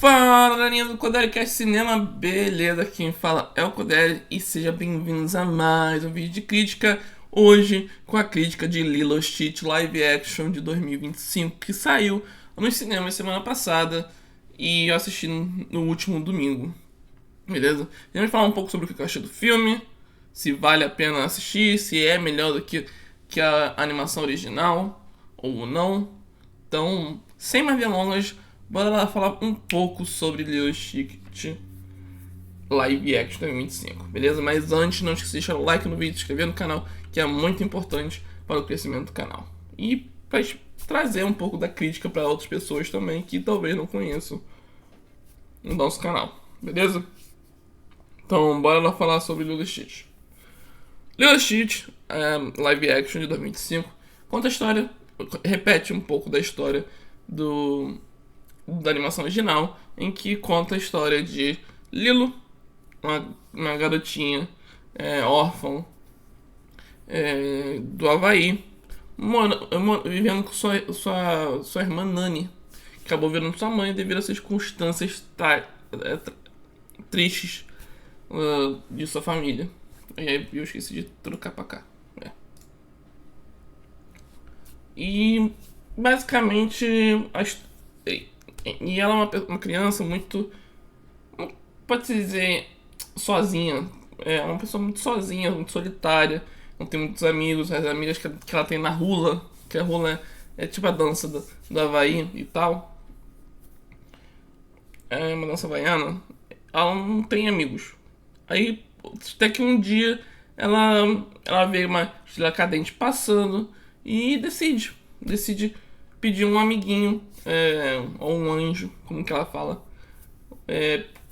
Fala, galerinha do Codelicast Cinema, beleza? Quem fala é o Codel e sejam bem-vindos a mais um vídeo de crítica. Hoje com a crítica de Lilo e Stitch Live Action de 2025, que saiu nos cinemas semana passada e eu assisti no último domingo, beleza? A gente vai falar um pouco sobre o que eu achei do filme, se vale a pena assistir, se é melhor do que a animação original ou não. Então, sem mais delongas, bora lá falar um pouco sobre Lilo e Stitch Live Action 2025, beleza? Mas antes, não esqueça de deixar o like no vídeo, se inscrever no canal, que é muito importante para o crescimento do canal. E para trazer um pouco da crítica para outras pessoas também, que talvez não conheçam o nosso canal, beleza? Então, bora lá falar sobre Lilo e Stitch. Lilo e Stitch, Live Action de 2025, conta a história, repete um pouco da história da animação original, em que conta a história de Lilo, uma garotinha órfã do Havaí, vivendo com sua irmã Nani, que acabou virando sua mãe devido a circunstâncias tristes de sua família. E aí eu esqueci de trocar pra cá. E basicamente e ela é uma criança muito, pode-se dizer, sozinha. É uma pessoa muito sozinha, muito solitária. Não tem muitos amigos. As amigas que ela tem na hula, que a hula é tipo a dança do Havaí e tal. É uma dança havaiana. Ela não tem amigos. Aí, até que um dia ela vê uma estrela cadente passando e decide pedir um amiguinho, ou um anjo, como que ela fala,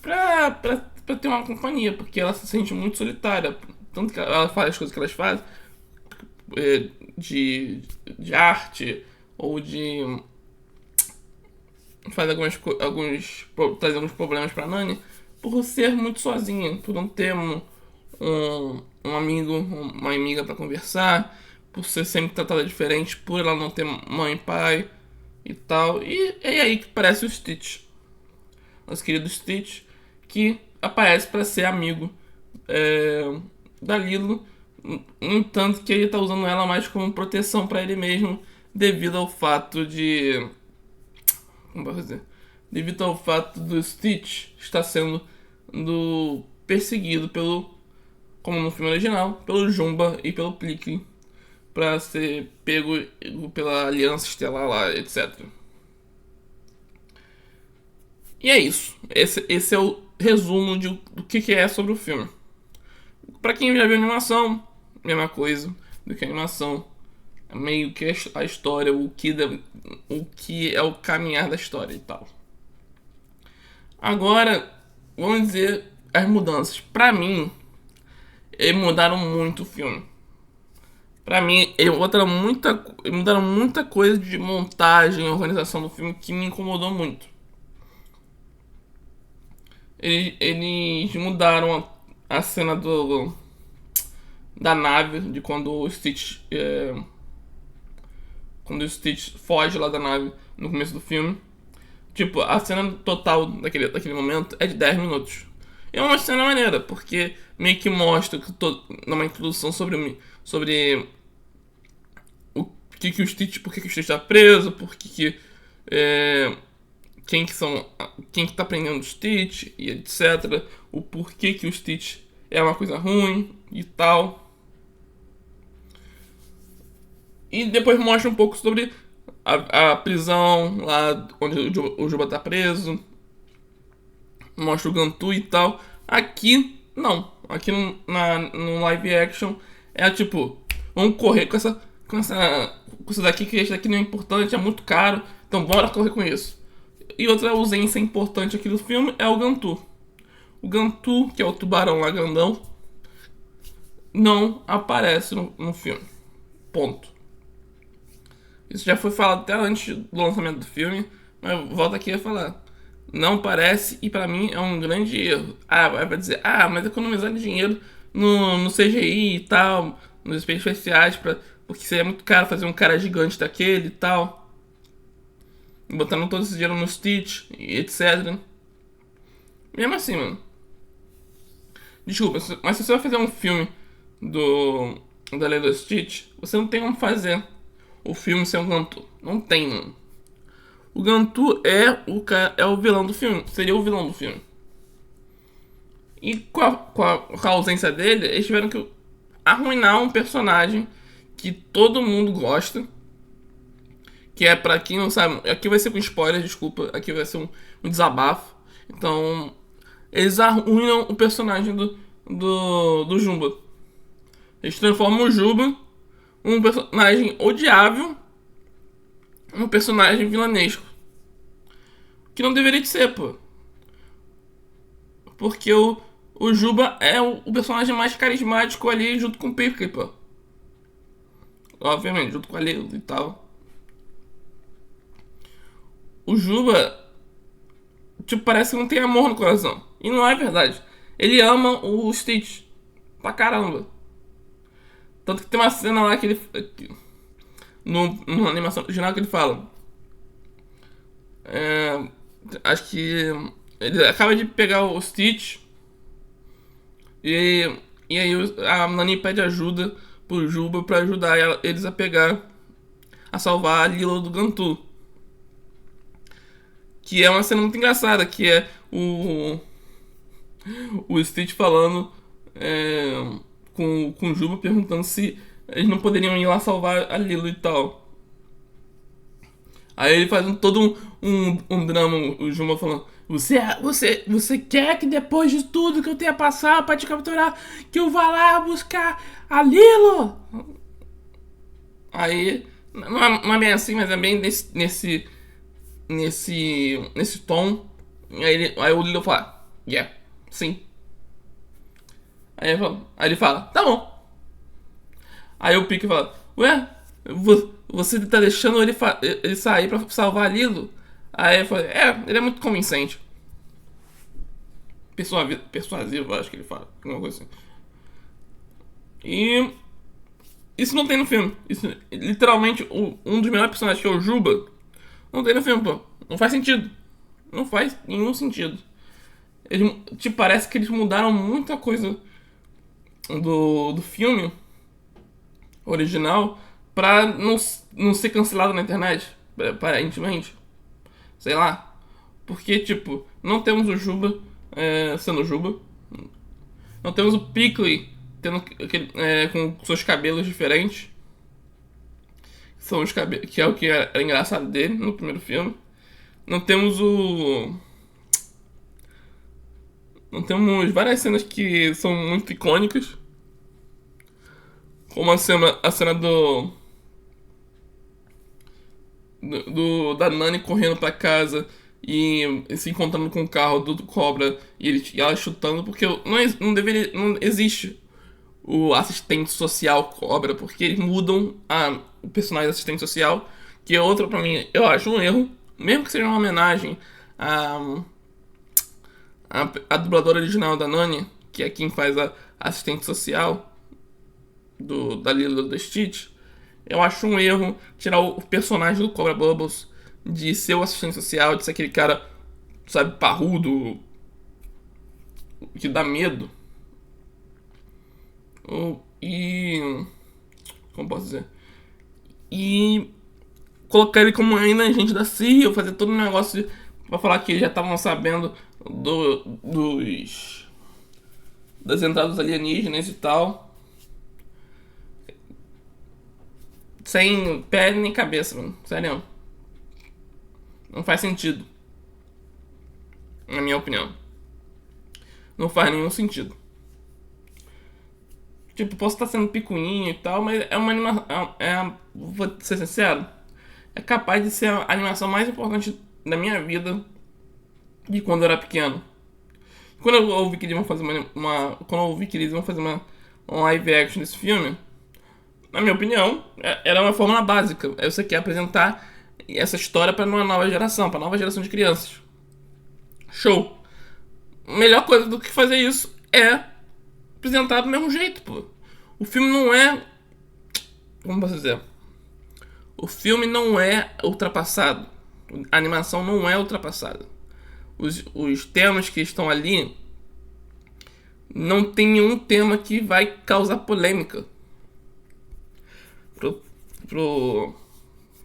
pra ter uma companhia, porque ela se sente muito solitária. Tanto que ela faz as coisas que elas fazem, de arte, ou de faz traz alguns problemas pra Nani, por ser muito sozinha, por não ter um amigo, uma amiga pra conversar, por ser sempre tratada diferente, por ela não ter mãe e pai e tal. E é aí que aparece o Stitch, nosso querido Stitch, que aparece pra ser amigo da Lilo. No entanto, que ele tá usando ela mais como proteção pra ele mesmo, devido ao fato de... como posso dizer? Devido ao fato do Stitch estar sendo perseguido como no filme original, pelo Jumba e pelo Plickly, pra ser pego pela Aliança Estelar lá, etc. E é isso. Esse é o resumo do que é sobre o filme. Pra quem já viu a animação, mesma coisa do que a animação. Meio que a história, o que é o caminhar da história e tal. Agora, vamos dizer as mudanças. Pra mim, eles mudaram muito o filme. Pra mim, eles mudaram muita coisa de montagem e organização do filme que me incomodou muito. Eles mudaram a cena da nave, de quando o Stitch foge lá da nave no começo do filme. Tipo, a cena total daquele momento é de 10 minutos. É uma cena maneira, porque meio que mostra numa introdução sobre o Stitch, por que o Stitch tá preso, quem que tá prendendo o Stitch e etc. O porquê que o Stitch é uma coisa ruim e tal. E depois mostra um pouco sobre a prisão lá onde o Juba tá preso. Mostra o Gantu e tal. Aqui, não. Aqui no live action é tipo, vamos correr com essa daqui, que esse daqui não é importante, é muito caro. Então bora correr com isso. E outra ausência importante aqui do filme é o Gantu. O Gantu, que é o tubarão lá grandão, não aparece no filme. Ponto. Isso já foi falado até antes do lançamento do filme, mas eu volto aqui a falar. Não parece, e pra mim é um grande erro. Vai dizer, mas economizar dinheiro no CGI e tal, nos efeitos especiais, porque seria muito caro fazer um cara gigante daquele e tal. Botando todo esse dinheiro no Stitch e etc. Mesmo assim, mano. Desculpa, mas se você vai fazer um filme do da Lilo Stitch, você não tem como fazer o filme sem o Gantu. Não tem, mano. O Gantu é o vilão do filme. Seria o vilão do filme. E com a ausência dele, eles tiveram que arruinar um personagem que todo mundo gosta. Que é, pra quem não sabe, aqui vai ser com spoiler, desculpa. Aqui vai ser um desabafo. Então, eles arruinam o personagem do Jumba. Eles transformam o Juba um personagem odiável, um personagem vilanesco. Que não deveria de ser, pô. Porque o Juba é o personagem mais carismático ali junto com o Pirkei, pô. Obviamente, junto com a Lilo e tal. O Juba, tipo, parece que não tem amor no coração. E não é verdade. Ele ama o Stitch pra caramba. Tanto que tem uma cena lá que ele. Numa animação original que ele fala. Acho que ele acaba de pegar o Stitch. E aí a Nani pede ajuda pro Juba pra ajudar eles a pegar. A salvar a Lilo do Gantu. Que é uma cena muito engraçada. Que é o Stitch falando com o Juba, perguntando se eles não poderiam ir lá salvar a Lilo e tal. Aí ele faz todo um drama, o Juba falando: você quer que depois de tudo que eu tenha passado pra te capturar, que eu vá lá buscar a Lilo? Aí, não é bem assim, mas é bem nesse tom. Aí o Lilo fala: yeah, sim. Aí ele fala: tá bom. Aí o Pique fala: ué, você tá deixando ele sair pra salvar a Lilo? Aí eu falei: ele é muito convincente. Persuasivo, acho que ele fala. Alguma coisa assim. E isso não tem no filme. Isso, literalmente, um dos melhores personagens, que é o Juba, não tem no filme, pô. Não faz sentido. Não faz nenhum sentido. Tipo, parece que eles mudaram muita coisa do filme original pra não ser cancelado na internet, aparentemente. Sei lá. Porque, tipo, não temos o Juba sendo Juba. Não temos o Piccoli com seus cabelos diferentes. Que é o que era engraçado dele no primeiro filme. Não temos o. Não temos várias cenas que são muito icônicas. Como a cena da Nani correndo pra casa e se encontrando com o carro do Cobra e ela chutando, porque não existe o assistente social Cobra, porque eles mudam o personagem assistente social, que é outra, pra mim, eu acho um erro, mesmo que seja uma homenagem a dubladora original da Nani, que é quem faz a assistente social da Lilo do Stitch. Eu acho um erro tirar o personagem do Cobra Bubbles de ser o assistente social, de ser aquele cara, sabe, parrudo, que dá medo. E. Como posso dizer? E colocar ele como ainda agente da CIA, fazer todo um negócio pra falar que já estavam sabendo das entradas alienígenas e tal. Sem pé nem cabeça, mano. Sério. Não faz sentido. Na minha opinião. Não faz nenhum sentido. Tipo, posso estar sendo picuinha e tal, mas é uma animação. Vou ser sincero. É capaz de ser a animação mais importante da minha vida de quando eu era pequeno. Quando eu ouvi que eles iam fazer quando eu ouvi que eles iam fazer uma live action desse filme, na minha opinião, era uma fórmula básica. Aí você quer apresentar essa história para uma nova geração, para nova geração de crianças. Show. A melhor coisa do que fazer isso é apresentar do mesmo jeito, pô. O filme não é. Como posso dizer? O filme não é ultrapassado. A animação não é ultrapassada. os temas que estão ali, não tem nenhum tema que vai causar polêmica pro, pro,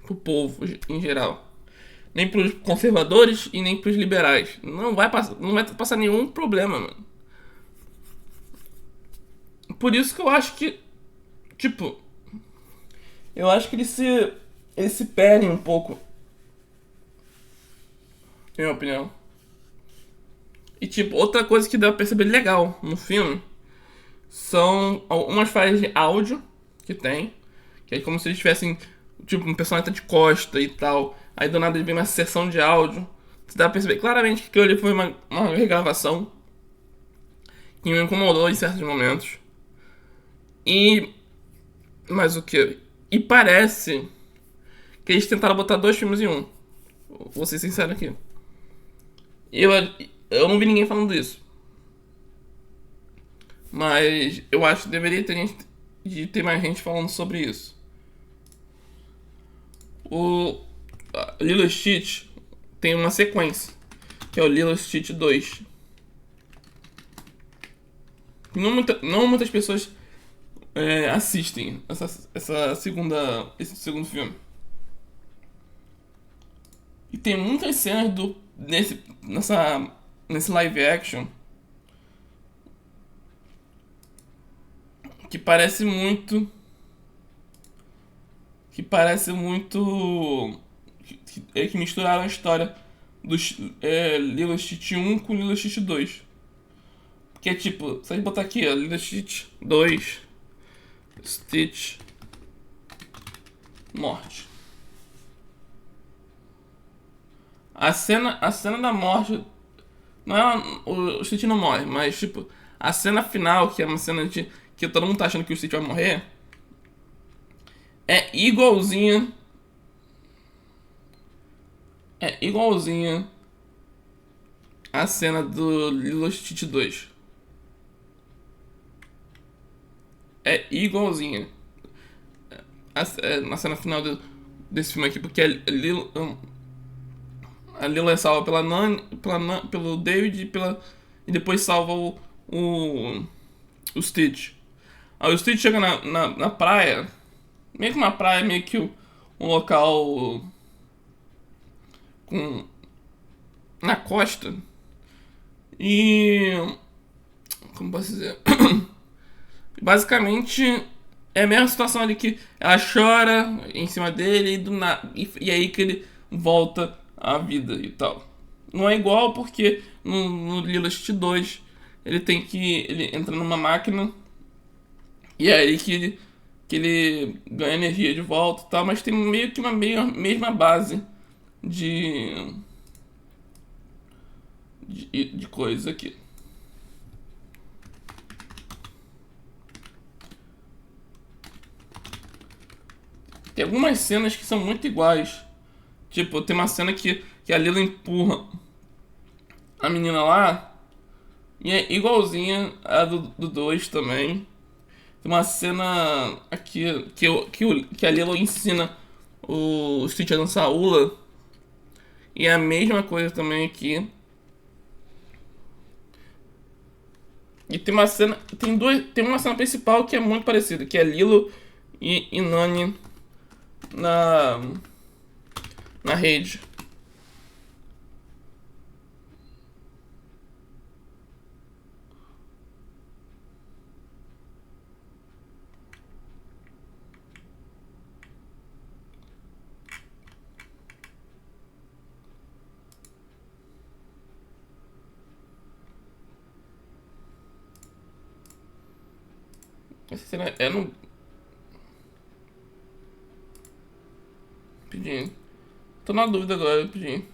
pro povo em geral. Nem pros conservadores e nem pros liberais. Não vai passar nenhum problema, mano. Por isso que eu acho que, tipo, eu acho que eles se perdem um pouco, na minha opinião. E, tipo, outra coisa que dá pra perceber legal no filme são algumas falhas de áudio que tem. Que é como se eles tivessem, tipo, um personagem tá de costa e tal. Aí do nada vem uma sessão de áudio. Você dá pra perceber claramente que aquilo ali foi uma regravação que me incomodou em certos momentos. E. Mas o que? E parece que eles tentaram botar dois filmes em um. Vou ser sincero aqui. Eu, eu não vi ninguém falando isso. Mas eu acho que deveria ter mais gente falando sobre isso. O Lilo Stitch tem uma sequência, que é o Lilo Stitch 2. Não muitas pessoas assistem esse segundo filme. E tem muitas cenas nesse live action que parece muito. Que misturaram a história do Lilo Stitch 1 com Lilo Stitch 2. Que é tipo, se a gente botar aqui, ó, Lilo Stitch 2, Stitch, morte. A cena da morte. Não é o Stitch não morre, mas tipo, a cena final, que é uma cena de que todo mundo tá achando que o Stitch vai morrer, é igualzinha. É igualzinha a cena do Lilo Stitch 2. É igualzinha na cena final desse filme aqui, porque a Lilo é salva pelo David e depois salva o Stitch. Aí o Stitch chega na praia, meio que uma praia, meio que um local com na costa. E como posso dizer? Basicamente é a mesma situação ali que ela chora em cima dele e aí que ele volta à vida e tal. Não é igual porque no Lilo Stitch 2 ele entra numa máquina e é aí que ele ganha energia de volta e tal, mas tem meio que uma mesma base de, de coisa aqui. Tem algumas cenas que são muito iguais. Tipo, tem uma cena que a Lilo empurra a menina lá. E é igualzinha a do 2 também. Tem uma cena aqui que a Lilo ensina o Stitch a dançar hula. E é a mesma coisa também aqui. E tem uma cena. Tem uma cena principal que é muito parecida, que é Lilo e Nani na rede. Essa cena é no. Rapidinho. Tô na dúvida agora, rapidinho.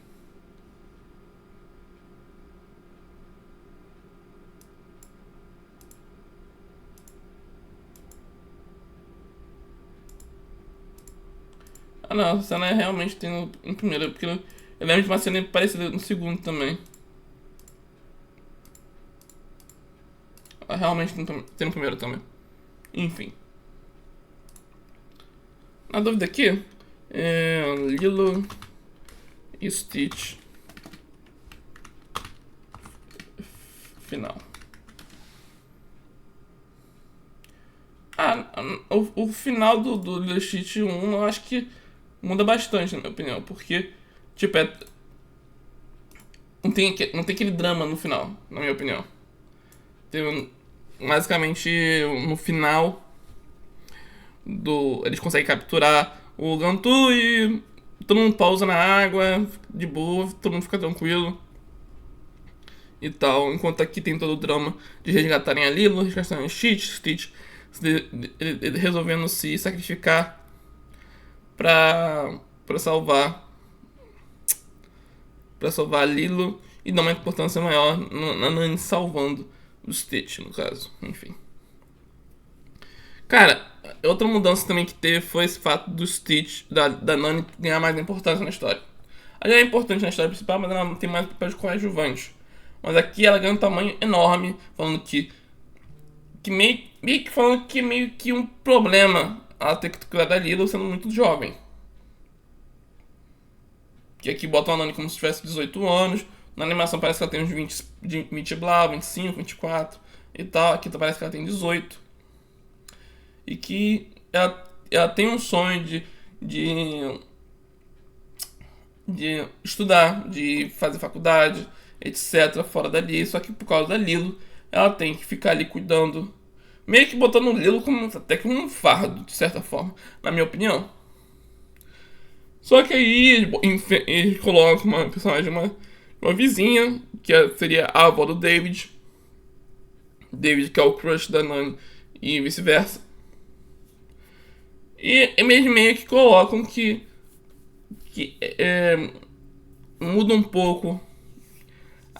Ah não, essa cena realmente tem no primeiro, porque eu lembro de uma cena parecida no segundo também. Realmente tem no primeiro também. Enfim. Na dúvida aqui, Lilo e Stitch final. O final do Lilo Stitch 1 eu acho que muda bastante, na minha opinião, porque, tipo, não tem aquele drama no final, na minha opinião. Basicamente, no final eles conseguem capturar o Gantu e todo mundo pausa na água, de boa, todo mundo fica tranquilo e tal. Enquanto aqui tem todo o drama de resgatarem a Lilo, resgatarem o Stitch resolvendo se sacrificar pra salvar a Lilo e dar uma importância maior na Nani salvando o Stitch, no caso. Enfim. Cara, outra mudança também que teve foi esse fato do Stitch, da Nani ganhar mais importância na história. Ela é importante na história principal, mas ela tem mais papel de coadjuvante. Mas aqui ela ganha um tamanho enorme, falando que meio que um problema ela ter que cuidar da Lilo sendo muito jovem. Que aqui botam a Nani como se tivesse 18 anos. Na animação parece que ela tem uns 20 blá, 25, 24 e tal. Aqui parece que ela tem 18. E que ela tem um sonho de estudar, de fazer faculdade, etc. fora dali. Só que por causa da Lilo, ela tem que ficar ali cuidando. Meio que botando o Lilo até como um fardo, de certa forma, na minha opinião. Só que aí eles colocam uma personagem, uma vizinha, que seria a avó do David. David, que é o crush da Nani, e vice-versa. E eles meio que colocam que muda um pouco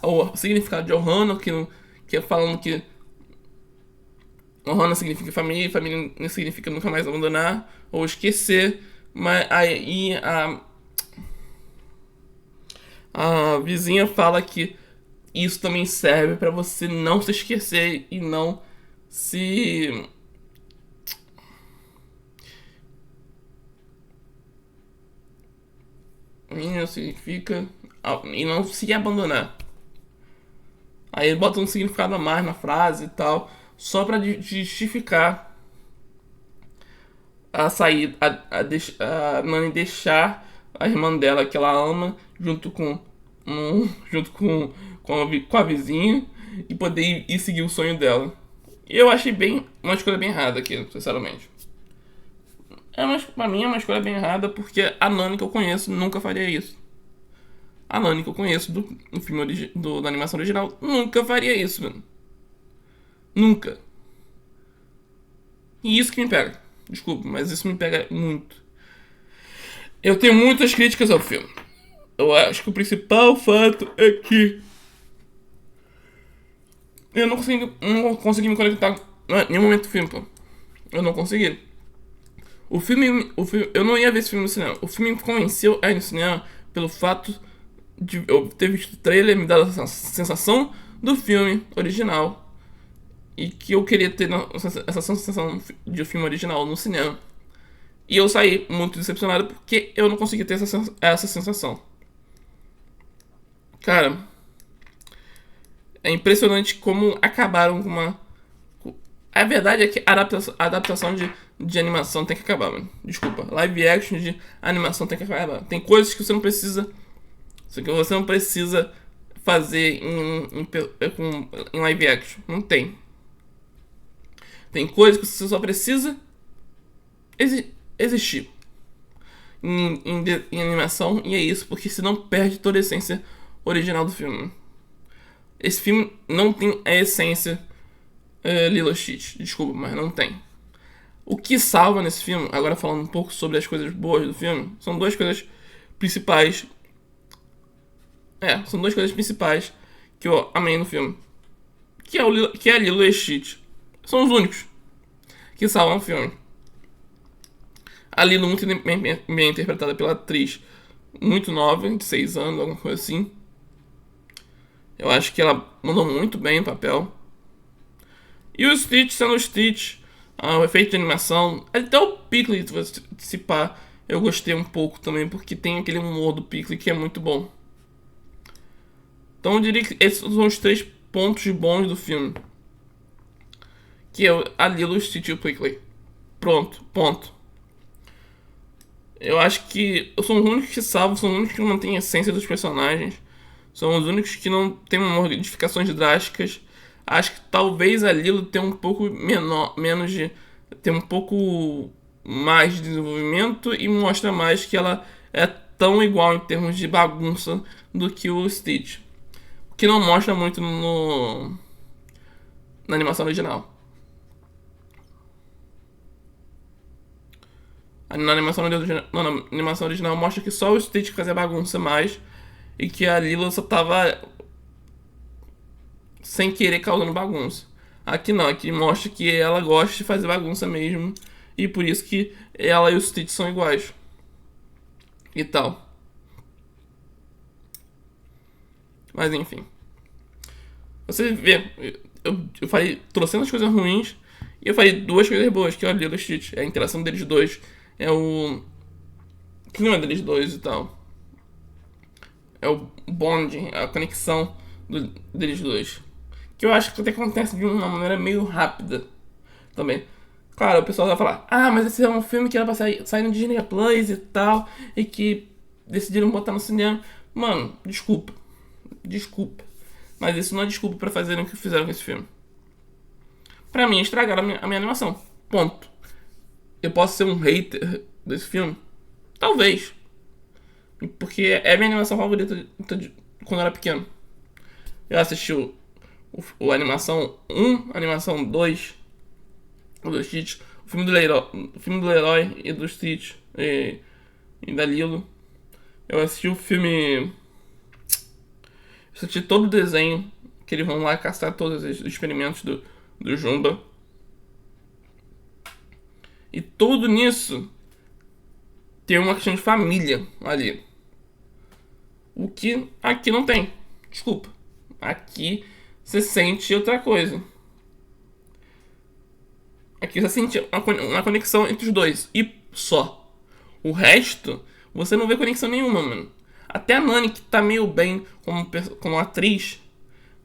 o significado de Ohana, que é falando que Ohana significa família, e família significa nunca mais abandonar ou esquecer. Mas aí a vizinha fala que isso também serve pra você não se esquecer e não se significa e não se abandonar. Aí bota um significado a mais na frase e tal, só pra justificar a Nani deixar a irmã dela que ela ama junto com a vizinha e poder ir seguir o sonho dela. E eu achei uma escolha bem errada aqui, sinceramente. Pra mim é uma escolha bem errada porque a Nani que eu conheço nunca faria isso. A Nani que eu conheço do filme da animação original nunca faria isso, mano. Nunca. E isso que me pega. Desculpa, mas isso me pega muito. Eu tenho muitas críticas ao filme. Eu acho que o principal fato é que eu não consegui me conectar em nenhum momento do filme, pô. Eu não consegui. O filme, eu não ia ver esse filme no cinema. O filme me convenceu a ir no cinema pelo fato de eu ter visto o trailer, me dado essa sensação do filme original. E que eu queria ter essa sensação de filme original no cinema. E eu saí muito decepcionado porque eu não consegui ter essa sensação. Cara, é impressionante como acabaram com uma... A verdade é que a adaptação de animação tem que acabar, mano. Desculpa. Live action de animação tem que acabar. Tem coisas que você não precisa... que você não precisa fazer em live action. Não tem. Tem coisas que você só precisa existir em animação, e é isso, porque senão perde toda a essência original do filme. Esse filme não tem a essência Lilo Stitch, desculpa, mas não tem. O que salva nesse filme, agora falando um pouco sobre as coisas boas do filme, são duas coisas principais. São duas coisas principais que eu amei no filme. Que é a Lilo e Stitch. São os únicos que salvam o filme. A Lilo muito bem interpretada pela atriz muito nova, de 6 anos, alguma coisa assim. Eu acho que ela mandou muito bem o papel. E o Stitch sendo o Stitch, o efeito de animação, até o Pickle, se pá, eu gostei um pouco também, porque tem aquele humor do Pickle que é muito bom. Então eu diria que esses são os três pontos bons do filme. Que é a Lilo, Stitch e o Prickly. Pronto, ponto. Eu acho que são os únicos que salvam, são os únicos que mantêm a essência dos personagens. São os únicos que não tem modificações drásticas. Acho que talvez a Lilo tenha um pouco menos de... tem um pouco mais de desenvolvimento e mostra mais que ela é tão igual em termos de bagunça do que o Stitch. O que não mostra muito na animação original. Na animação original mostra que só o Stitch fazia bagunça mais e que a Lilo só tava sem querer causando bagunça. Aqui não, aqui mostra que ela gosta de fazer bagunça mesmo e por isso que ela e o Stitch são iguais. E tal. Mas enfim. Você vê, eu falei trocentas coisas ruins e eu falei duas coisas boas, que é a Lilo e o Stitch. É a interação deles dois. É o clima deles dois e tal. É o bond, a conexão deles dois. Que eu acho que até acontece de uma maneira meio rápida também. Claro, o pessoal vai falar, mas esse é um filme que era pra sair no Disney Plus e tal, e que decidiram botar no cinema. Mano, desculpa. Mas isso não é desculpa pra fazerem o que fizeram com esse filme. Pra mim, estragaram a minha animação. Ponto. Eu posso ser um hater desse filme? Talvez. Porque é a minha animação favorita quando eu era pequeno. Eu assisti o animação 1, animação 2 do Stitch, o filme do Leroy e do Stitch e da Lilo. Eu assisti o filme. Eu assisti todo o desenho que eles vão lá caçar todos os experimentos do Jumba. E tudo nisso tem uma questão de família ali. O que aqui não tem. Desculpa. Aqui você sente outra coisa. Aqui você sente uma conexão entre os dois. E só. O resto, você não vê conexão nenhuma, mano. Até a Nani, que tá meio bem como atriz,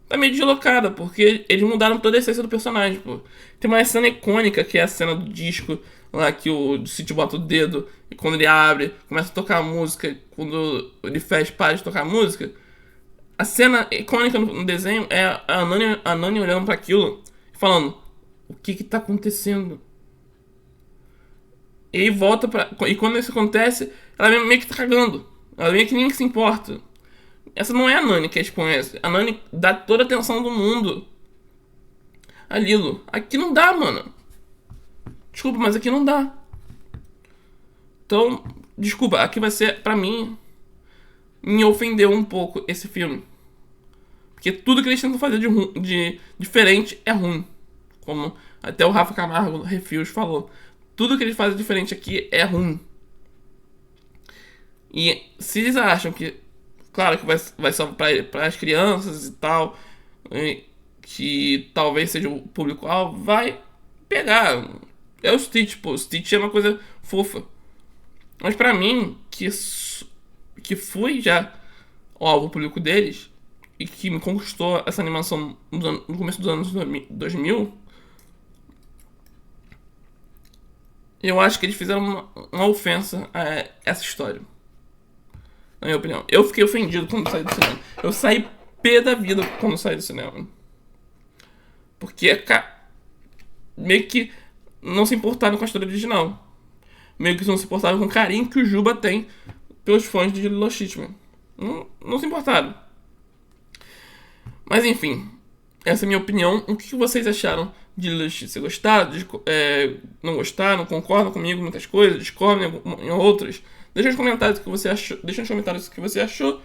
tá meio deslocada, porque eles mudaram toda a essência do personagem, pô. Tem uma cena icônica, que é a cena do disco, lá que o Stitch bota o dedo, e quando ele abre, começa a tocar a música, e quando ele fecha, para de tocar a música. A cena icônica no desenho é a Nani olhando pra aquilo e falando, o que tá acontecendo? E aí volta pra... E quando isso acontece, ela meio que tá cagando. Ela meio que nem se importa. Essa não é a Nani que a gente conhece. A Nani dá toda a atenção do mundo a Lilo. Aqui não dá, mano. Desculpa, mas aqui não dá. Então, desculpa, aqui vai ser, pra mim, me ofendeu um pouco esse filme. Porque tudo que eles tentam fazer de diferente é ruim. Como até o Rafa Camargo, Refuse, falou. Tudo que eles fazem diferente aqui é ruim. E se eles acham que... Claro que vai só para as crianças e tal, que talvez seja o público-alvo, vai pegar. É o Stitch, pô. O Stitch é uma coisa fofa. Mas pra mim, que fui já o alvo público deles, e que me conquistou essa animação no começo dos anos 2000, eu acho que eles fizeram uma ofensa a essa história. Na minha opinião. Eu fiquei ofendido quando saí do cinema. Eu saí pé da vida quando saí do cinema. Porque meio que não se importaram com a história original. Meio que não se importaram com o carinho que o Juba tem pelos fãs de Lilo & Stitch. Não se importaram. Mas enfim. Essa é a minha opinião. O que vocês acharam de Lilo & Stitch? Vocês gostaram? Não gostaram? Concordam comigo em muitas coisas? Discordam em outras? Deixa nos comentários o que você achou. Deixa nos comentários o que você achou.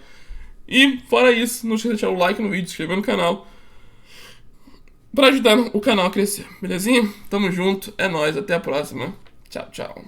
E fora isso, não esqueça de deixar o like no vídeo, se inscrever no canal, pra ajudar o canal a crescer, belezinha? Tamo junto, é nóis, até a próxima. Tchau, tchau.